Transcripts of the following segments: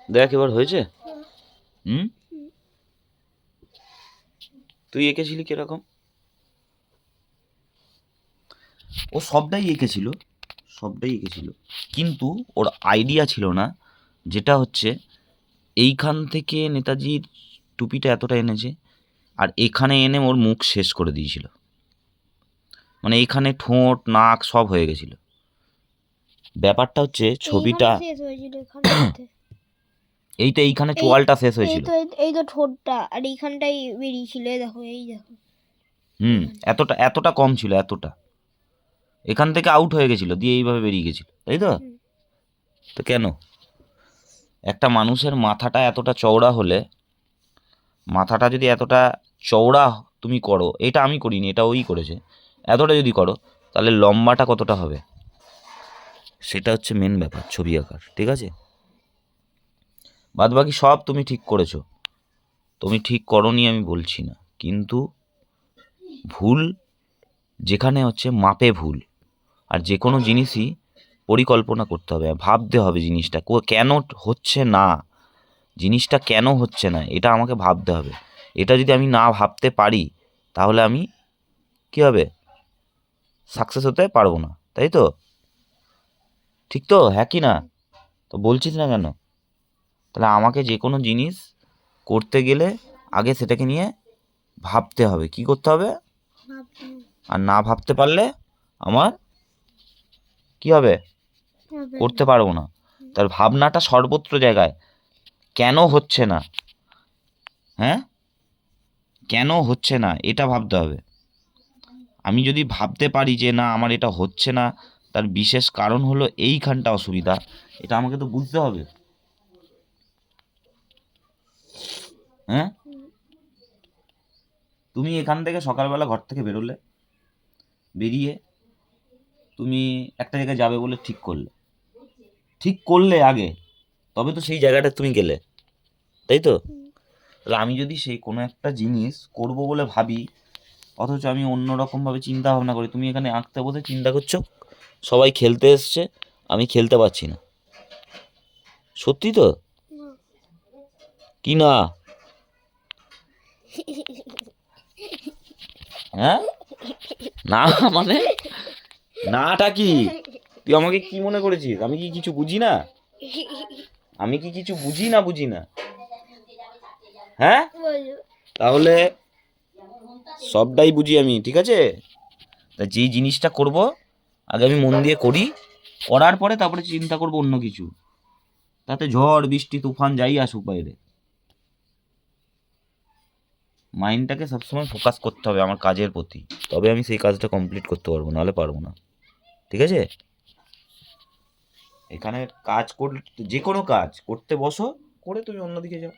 দেখ এবার হয়েছে। হুম, তুই এঁকেছিলি কিরকম? ও সবটাই এঁকেছিল, সবটাই এঁকেছিল, কিন্তু ওর আইডিয়া ছিল না যেটা হচ্ছে এইখান থেকে নেতাজির টুপিটা এতটা এনেছে আর এখানে এনে ওর মুখ শেষ করে দিয়েছিল, মানে এইখানে ঠোঁট নাক সব হয়ে গেছিল। ব্যাপারটা হচ্ছে ছবিটা এইটা এইখানে চোয়ালটা শেষ হয়েছিল। এই তো ঠোঁটটা আর এইখানটাই বেরিয়েছিল, দেখো এই দেখো। এতটা এতটা কম ছিল, এতটা এখান থেকে আউট হয়ে গেছিল, দিয়ে এইভাবে বেরিয়ে গেছিল, তাই তো? তো কেন একটা মানুষের মাথাটা এতটা চওড়া হলে, মাথাটা যদি এতটা চওড়া তুমি করো, এটা আমি করিনি, এটা ওই করেছে, এতটা যদি করো তাহলে লম্বাটা কতটা হবে, সেটা হচ্ছে মেন ব্যাপার ছবি আঁকার, ঠিক আছে? বাদবাকি সব তুমি ঠিক করেছো, তুমি ঠিক করনি আমি বলছি না, কিন্তু ভুল যেখানে হচ্ছে মাপে ভুল। আর যে কোনো জিনিসই পরিকল্পনা করতে হবে, ভাবতে হবে জিনিসটা কেন হচ্ছে না, জিনিসটা কেন হচ্ছে না এটা আমাকে ভাবতে হবে। এটা যদি আমি না ভাবতে পারি তাহলে আমি কী হবে, সাকসেস হতে পারবো না, তাই তো? ঠিক তো, হ্যাঁ কি না? তো বলছিস না কেন? তাহলে আমাকে যে কোনো জিনিস করতে গেলে আগে সেটাকে নিয়ে ভাবতে হবে, কি করতে হবে, আর না ভাবতে পারলে আমার কি হবে, করতে পারবো না। তার ভাবনাটা সর্বত্র জায়গায়, কেন হচ্ছে না, হ্যাঁ কেন হচ্ছে না এটা ভাবতে হবে। আমি যদি ভাবতে পারি যে না আমার এটা হচ্ছে না, তার বিশেষ কারণ হলো এইখানটা অসুবিধা, এটা আমাকে তো বুঝতে হবে। হ্যাঁ, তুমি এখান থেকে সকালবেলা ঘর থেকে বেরোলে, বেরিয়ে তুমি একটা জায়গায় যাবে বলে ঠিক করলে আগে, তবে তো সেই জায়গাটা তুমি গেলে, তাই তো? তাহলে আমি যদি সেই কোনো একটা জিনিস করব বলে ভাবি, অথচ আমি অন্যরকমভাবে চিন্তা ভাবনা করি, তুমি এখানে আঁকতে বসে চিন্তা করছো সবাই খেলতে এসছে, আমি খেলতে পারছি না, সত্যি তো? কি না? হ্যাঁ, না মানে নাটা কি? তুই আমাকে কি মনে করেছিস, আমি কি কিছু বুঝি না? আমি কি কিছু বুঝি না? হ্যাঁ, তাহলে সবটাই বুঝি আমি, ঠিক আছে? তা যেই জিনিসটা করব আগে আমি মন দিয়ে করি, করার পরে তারপরে চিন্তা করব অন্য কিছু, তাতে ঝড় বৃষ্টি তুফান যাই আসুক বাইরে, মাইন্ডটাকে সবসময় ফোকাস করতে হবে আমার কাজের প্রতি, তবে আমি সেই কাজটা কমপ্লিট করতে পারবো, নাহলে পারবো না, ঠিক আছে? এখানে কাজ করতে, যে কোনো কাজ করতে বসো, করে তুমি অন্যদিকে যাও,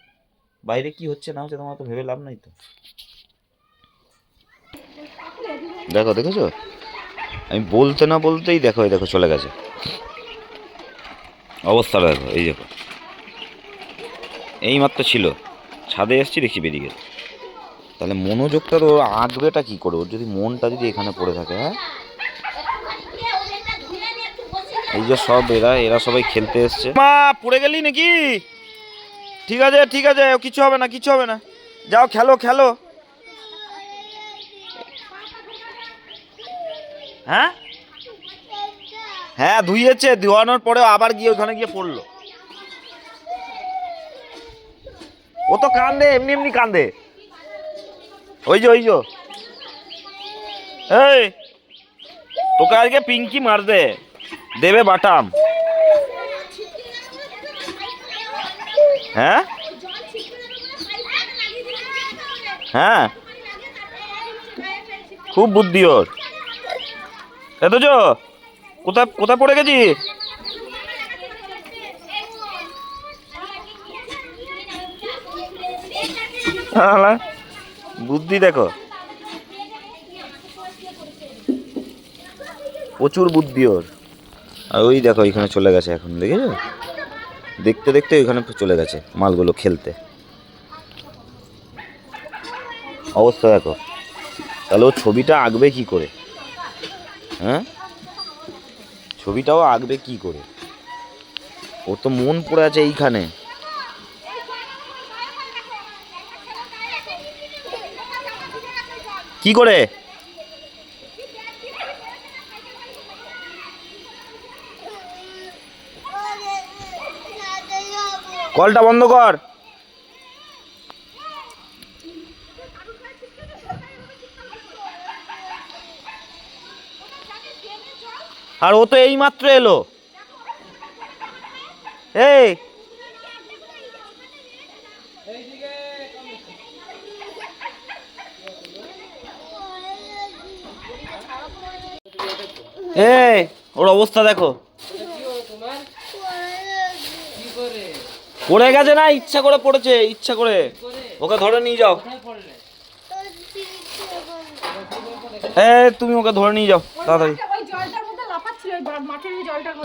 বাইরে কি হচ্ছে না হচ্ছে তোমার তো ভেবে লাভ নাই তো। দেখো, দেখেছো, আমি বলতে না বলতেই দেখো, এই দেখো চলে গেছে, অবস্থাটা দেখো, এই দেখো এই মাত্র ছিল, ছাদে এসছি দেখি বেরিয়ে গেছে। তাহলে মনোযোগটা তো আঁকবেটা কি করে, ওর যদি মনটা যদি এখানে পড়ে থাকে, হ্যাঁ? এই যে সব এরা সবাই খেলতে এসছে। মা পড়ে গেলি নাকি? ঠিক আছে ঠিক আছে, কিছু হবে না, কিছু হবে না, যাও খেলো খেলো। হ্যাঁ হ্যাঁ, ধুইয়েছে, ধোয়ানোর পরে আবার গিয়ে ওখানে গিয়ে পড়লো। ও তো কান্দে, এমনি এমনি কান্দে, ওই যে এই তোকে আজকে পিঙ্কি মার দেবে বাটাম। হ্যাঁ হ্যাঁ, খুব বুদ্ধি ওর, এতজ কোথায় কোথায় পড়ে গেছি? বুদ্ধি দেখো, প্রচুর বুদ্ধি ওর। আর ওই দেখো এখানে চলে গেছে, এখন দেখেছো, দেখতে দেখতে ওইখানে চলে গেছে মালগুলো খেলতে, অবস্থা দেখো। তাহলে ও ছবিটা আঁকবে কি করে? হ্যাঁ, ছবিটাও আঁকবে কি করে? ও তো মন পড়ে আছে এইখানে, কি করে? কলটা বন্ধ কর। আর ও তো এই মাত্র এলো। এই এই ওর অবস্থা দেখো। পড়ে গেছে না, ইচ্ছা করে পড়েছে, ইচ্ছা করে। ওকে ধরে নিয়ে যাও। তুমি ওকে ধরে নিয়ে যাও তাড়াতাড়ি।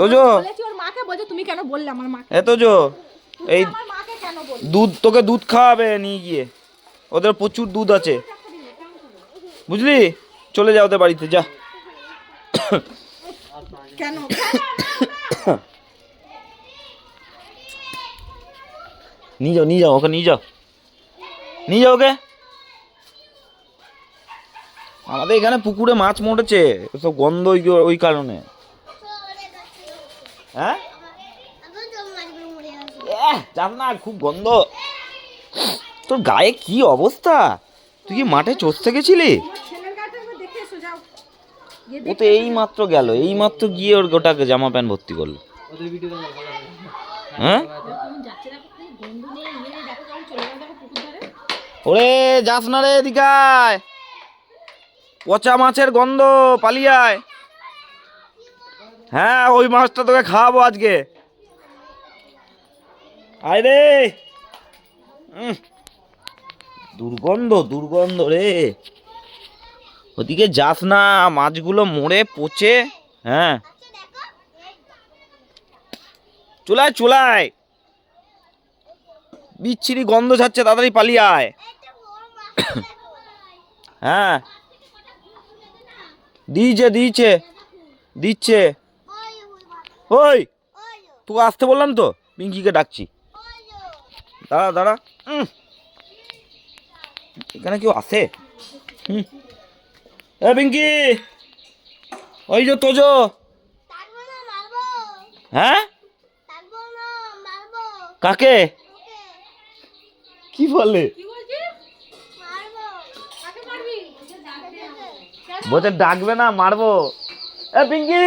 তোজো, তোজো, এই দুধ, তোকে দুধ খাওয়াবে নিয়ে গিয়ে। ওদের প্রচুর দুধ আছে, বুঝলি? চলে যাও ওদের বাড়িতে, যা। নিয়ে যাও, নিয়ে যাও ওকে, নিয়ে যাও, নিয়ে যাও ওকে। আমাদের এখানে পুকুরে মাছ মরেছে, সব গন্ধ ওই কারণে। হ্যাঁ, যাস না, খুব গন্ধ। তোর গায়ে কি অবস্থা? তুই কি মাঠে চষতে গেছিলি? ও তো এই মাত্র গেল, এই মাত্র গিয়ে ওর গোটাকে জামা প্যান্ট ভর্তি করলো। হ্যাঁ, ওরে যাস না রে, এদিকে আয়। পচা মাছের গন্ধ, পালিয়ে আয়। হ্যাঁ, ওই মাছটা তোকে খাওয়াবো আজকে। আয় রে। দুর্গন্ধ, দুর্গন্ধ রে। ওদিকে যাস না, মাছগুলো মরে পচে। হ্যাঁ, চুলায় চুলায়, বিচ্ছিরি গন্ধ ছাড়ছে, তাড়াতাড়ি পালিয়ে আয়। হ্যাঁ, দিয়েছে দিয়েছে দিচ্ছে। ওই তোকে আসতে বললাম তো, পিঙ্কিকে ডাকছি। দাঁড়া দাঁড়া, এখানে কেউ আসে? এ পিঙ্কি, ওই যে তোজো। হ্যাঁ, কাকে? কি বলে? বলছে ডাকবে না, মারবো। এ পিঙ্কি,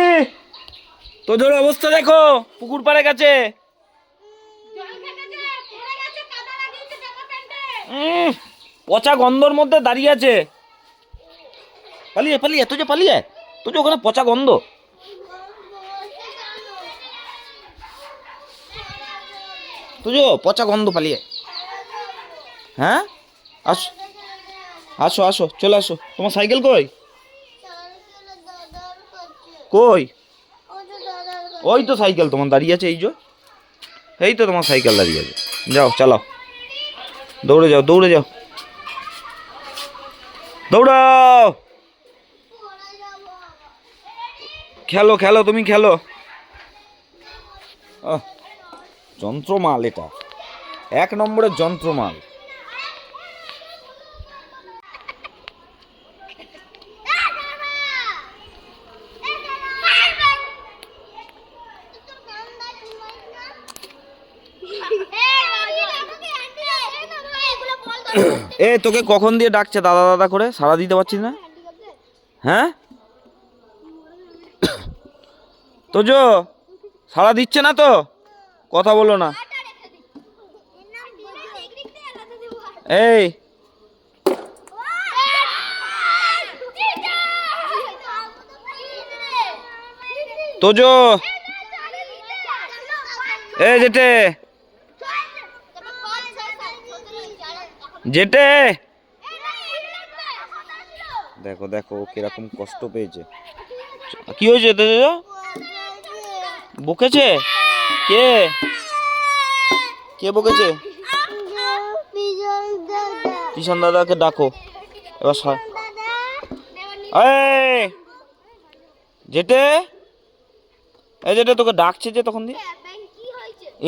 তোজোর অবস্থা দেখো, পুকুর পাড়ে গেছে। পচা গন্ধর মধ্যে দাঁড়িয়ে আছে। পালিয়ে পালিয়ে, তোজো পালিয়ে, তোজো ওখানে পচা গন্ধ। তোজো পচা গন্ধ, পালিয়ে। হ্যাঁ, আসো আসো আসো, চলে আসো। তোমার সাইকেল কই? কই? ওই তো সাইকেল তোমার দাঁড়িয়ে আছে, এই যে, এই তো তোমার সাইকেল দাঁড়িয়ে আছে। যাও চালাও, দৌড়ে যাও, দৌড়ে যাও, দৌড়াও। খেলো খেলো, তুমি খেলো। যন্ত্রমাল এটা, এক নম্বরের যন্ত্রমাল। এ তোকে কখন দিয়ে ডাকছে দাদা দাদা করে, সাড়া দিতে পারছিস না? হ্যাঁ, তোজো সাড়া দিচ্ছে না তো, কথা বলো না। এই তোজো, এই যেটে, যেটে, দেখো দেখো কিরকম কষ্ট পেয়েছে। কি হয়েছে তোজো? বকেছে? কে কে বকেছে? কিষান দাদাকে ডাকো এবার। যেটে, এই যেটা তোকে ডাকছে যে তখন দিয়ে।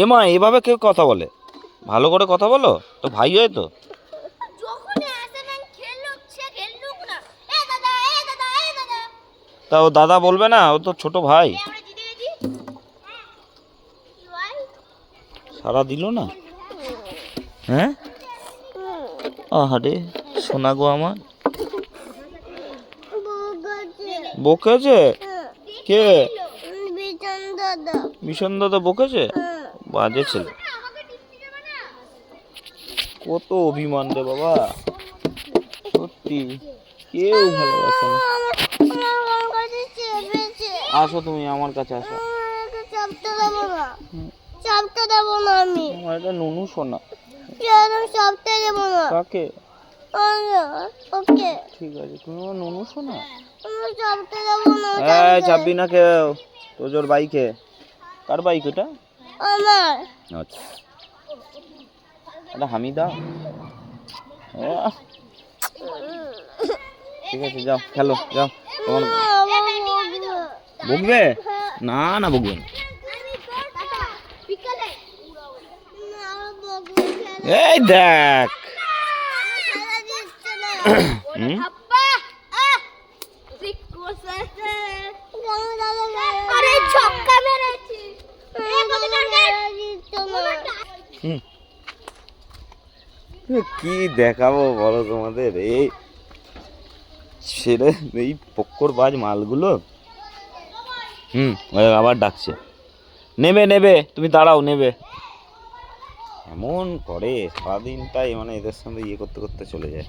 এমা এভাবে কেউ কথা বলে? ভালো করে কথা বলো তো, ভাই হয় তো। তা ও দাদা বলবে না, ও তো ছোট ভাই। সারা দিল না? হ্যাঁ, আহারে সোনা গো আমার। বকেছে? কে? মিশন দাদা বকেছে? বাজে ছেলে, কত অভিমান রে বাবা, সত্যি কেউ ভালোবাসে না। আসো তুমি আমার কাছে আসো। আমার এটা নুনু সোনা। কাকে? ঠিক আছে, তুমি আমার নুনু সোনা। এই চাপবি না কেউ, তোজোর বাইকে। কার বাইক ওটা? আচ্ছা, এটা হামিদা। ঠিক আছে, যাও খেলো, যাও। তোমার বকবে না? না বকবে না। এই দেখ, কি দেখাবো বলো তোমাদের, এই ছেড়ে এই পক্কর বাজ মালগুলো। আবার ডাকছে, নেবে নেবে, তুমি দাঁড়াও, নেবে। এমন করে সারাদিনটাই মানে এদের সঙ্গে ইয়ে করতে করতে চলে যায়।